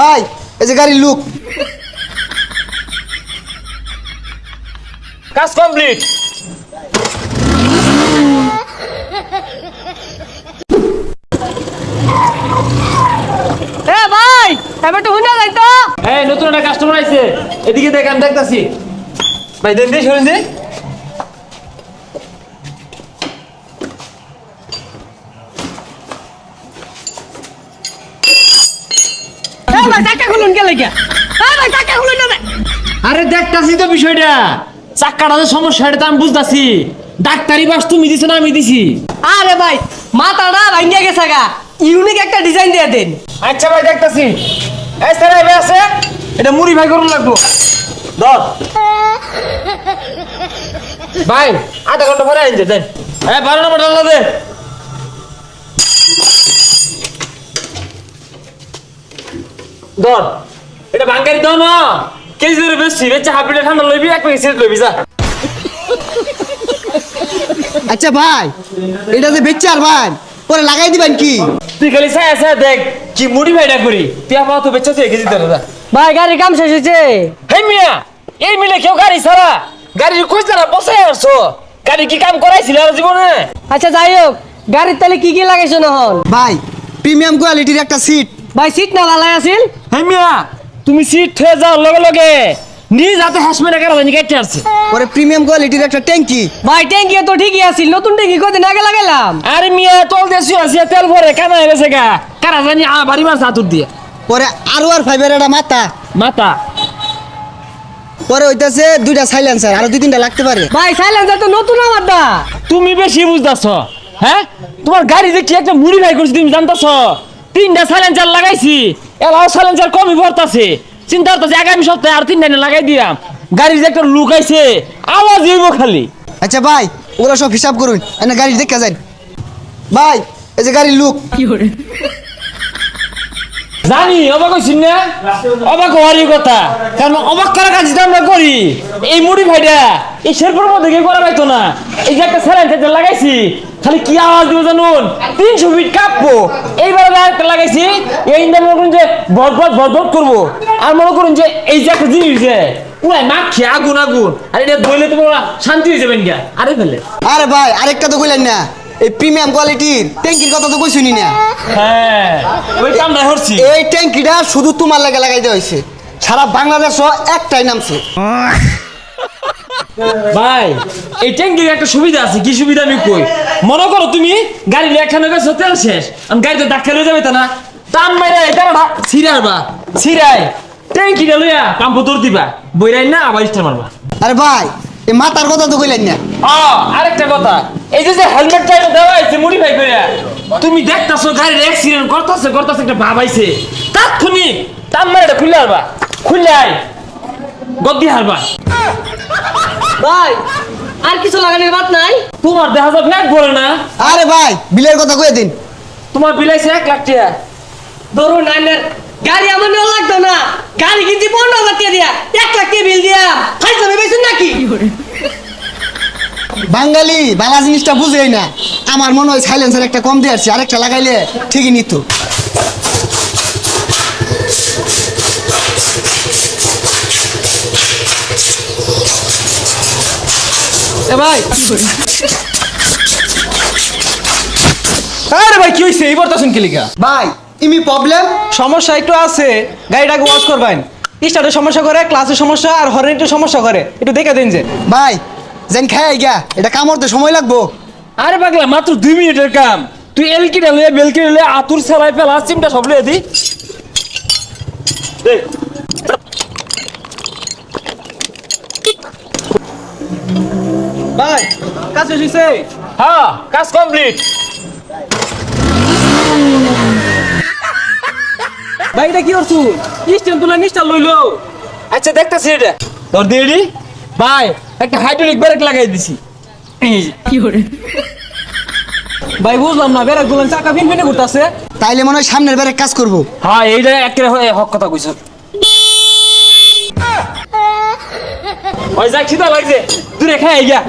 ভাই এই যে গাড়ির লুক। কাজ কমপ্লিট। এ ভাই এবার তো হুনা যাই তো। এই নতুন একটা কাস্টমার আইছে, এদিকে দেখ, আমি দেখতাছি। ভাই দেন দে, শুনুন দে। এ ভাই টাকা খুলুন কে লাগা? এ ভাই টাকা খুলুন না। আরে দেখতাছি তো বিষয়টা, চাক্কাটা যে সমস্যা এটা তো আমি বুঝতাছি। ডাক্তারি বাস তুমি দিছো না আমি দিছি? আরে ভাই মাথাটা ভাঙিয়া গেছে গা, ইউনিক একটা ডিজাইন দিয়ে দেন। আচ্ছা ভাই দেখতাছি। এই স্যার ভাই আছে, এটা মুড়ি ভাই করুন লাগবো। ধর ভাই, আধা ঘন্টা পরে আইন দেন। হ্যাঁ 12 নম্বর ডালা দে। ধর এটা বাঙ্গারি দাও না, কেজি ধরে বেশি বেচে হাফ লিটার ঠান্ডা লইবি, এক প্যাকেট সিগারেট লইবি যা। আচ্ছা ভাই এটা যে বেচছে আর ভাই পরে লাগাই দিবেন কি? তুই খালি চাই আছে দেখ কি মুড়ি ভাইটা করি, তুই আমার তো বেচা কেজি ধরে যা। ভাই গাড়ির কাম শেষ হয়েছে। হে মিয়া, এই মিলে কেউ গাড়ি ছাড়া গাড়ির খোঁজ না বসে আসছো, গাড়ি কি কাম করাইছিল আর জীবনে? আচ্ছা যাই হোক, গাড়ির তাহলে কি কি লাগাইছো না হল? ভাই প্রিমিয়াম কোয়ালিটির একটা সিট। ভাই সিট না ভালো আছিল? হে মিয়া, তুমি সিট হয়ে যাও লগে লগে নিজ হাতে হাসমেরা কারা জানি কেটে আসছে। পরে প্রিমিয়াম কোয়ালিটির একটা ট্যাঙ্কি। ভাই ট্যাঙ্কি তো ঠিকই আছিল, নতুন ট্যাঙ্কি কদিন আগে লাগাইলাম। আরে মিয়া তোল দেশি আছে তেল ভরে কানা হয়ে গেছে গা, কারা জানি বাড়ি মাছ হাতুর দিয়ে পরে আর ফাইভের একটা মাথা। মাথা পরে হইতাছে দুইটা সাইলেন্সার, আরো দুই তিনটা লাগতে পারে। ভাই সাইলেন্সার তো নতুন আমার দা। তুমি বেশি বুঝতাছ। হ্যাঁ তোমার গাড়ি যে কি একটা মুড়ি ভাই করছি তুমি জানতাছ? 3টা সাইলেন্সার লাগাইছি, এলাও সাইলেন্সার কমই ভরতাছে। চিন্তা করতেছি আগামী সপ্তাহে আর 3টা লাগাই দিলাম, গাড়ির যে একটা লুক আইছে আওয়াজ হইব খালি। আচ্ছা ভাই ওগুলো সব হিসাব করুন, এনে গাড়ি দেখে যান। ভাই এই যে গাড়ির লুক। জানি অবাক হইছিস না, অবাক হওয়ারই কথা, কারণ অবাক করার কাজ যেটা আমরা করি এই মুড়ি ভাইটা এই শেরপুর মধ্যে কেউ করা পাইতো না। এই যে একটা স্যালাইন লাগাইছি, খালি কি আওয়াজ দিব জানুন, 300 ফিট কাঁপবো। এইবার একটা লাগাইছি, এই মনে করুন যে বরবট করবো। আর মনে করুন যে এই যে একটা জিনিস যে পুরাই মাখি আগুন আগুন, আর এটা বইলে তো শান্তি হয়ে যাবেন গা। আরে ফেলে আরে ভাই আরেকটা তো কইলেন না, এই প্রিমিয়াম কোয়ালিটির ট্যাঙ্কির কথা তো কইছুনি না। হ্যাঁ ওই কামটা হচ্ছি। এই ট্যাঙ্কিটা শুধু তোমার লাগে লাগাইতে হয়েছে, সারা বাংলাদেশও একটাই নামছে। ভাই এই ট্যাঙ্কির একটা সুবিধা আছে, কি সুবিধা আমি কই। মনে করো তুমি গাড়ি একখানে গেছো, তেল শেষ, আমি গাড়িতে ধাক্কা লয়ে যাবে তা না, টান মাইরা এটা ছিড়াইবা, ছিড়াই ট্যাঙ্কিটা লইয়া পাম্প তোর দিবা, বইরাই না আবার স্টার মারবা। আরে ভাই এই মাথার কথা তো কইলেন না। আরেকটা কথা, এই যে হেলমেটটা দেওয়া হয়েছে মুড়ি ভাই কইরা, তুমি দেখতাছো গাড়ির অ্যাক্সিডেন্ট করতেছে একটা ভাব আইছে, তাৎক্ষণিক টান মাইরা এটা খুলে হারবা, খুলে আই গদ্দি হারবা। ভাই আর কিছু লাগানোর বাদ নাই? তোমার দেখা যাবে ফ্যাট বলে না। আরে ভাই বিলের কথা কয়ে দিন। তোমার বিলাইছে 1 লাখ টাকা। ধরুন নাইনের গাড়ি আমার নেওয়া লাগতো না, গাড়ি কিনছি 15,000 টাকা দিয়া, 1 লাখ টাকা বিল দিয়া খাইতে হবে বেশি নাকি? বাঙালি বালা জিনিসটা বুঝেই না। আমার মনে হয় সাইলেন্সার একটা কম দিয়ে আসছে, আরেকটা লাগাইলে ঠিকই নিত। এ ভাই আরে ভাই কি হইছে এই বর্তাছেন কি লিগা? ভাই ইমি প্রবলেম সমস্যা একটু আছে, গাড়িটাকে ওয়াশ করবেন। স্টার্টের সমস্যা করে, ক্লাসের সমস্যা আর হর্নের সমস্যা করে, একটু দেখে দিন যে। ভাই যেন খাই গিয়া এটা কামড়তে সময় লাগবো। আরে পাগলা মাত্র 2 মিনিটের কাম, তুই এলকিটা লয়ে বেলকিটা লয়ে আতুর সেলাই ফেলা চিমটা সব লয়ে দি। দেখ ভাই কাজ শেষ হইছে? হ্যাঁ কাজ কমপ্লিট। ভাই এটা কি করছু? স্ট্যান্ড তুলে নিস্টার লইলো। আচ্ছা দেখতাছি এটা তোর দেড়ি ভাই একটা হাইড্রোলিক ব্রেক লাগাই দিছি। এই যে ভাই বুঝলাম না, বেড়া গুলান চাকা ফিনফিনে ঘুরতাছে। তাইলে মনে হয় সামনের বারে কাজ করবো। হ্যাঁ এইটা একেবারে হক কথা কইছ। ওই যাক খিদা লাগছে, দূরে খাই গিয়া।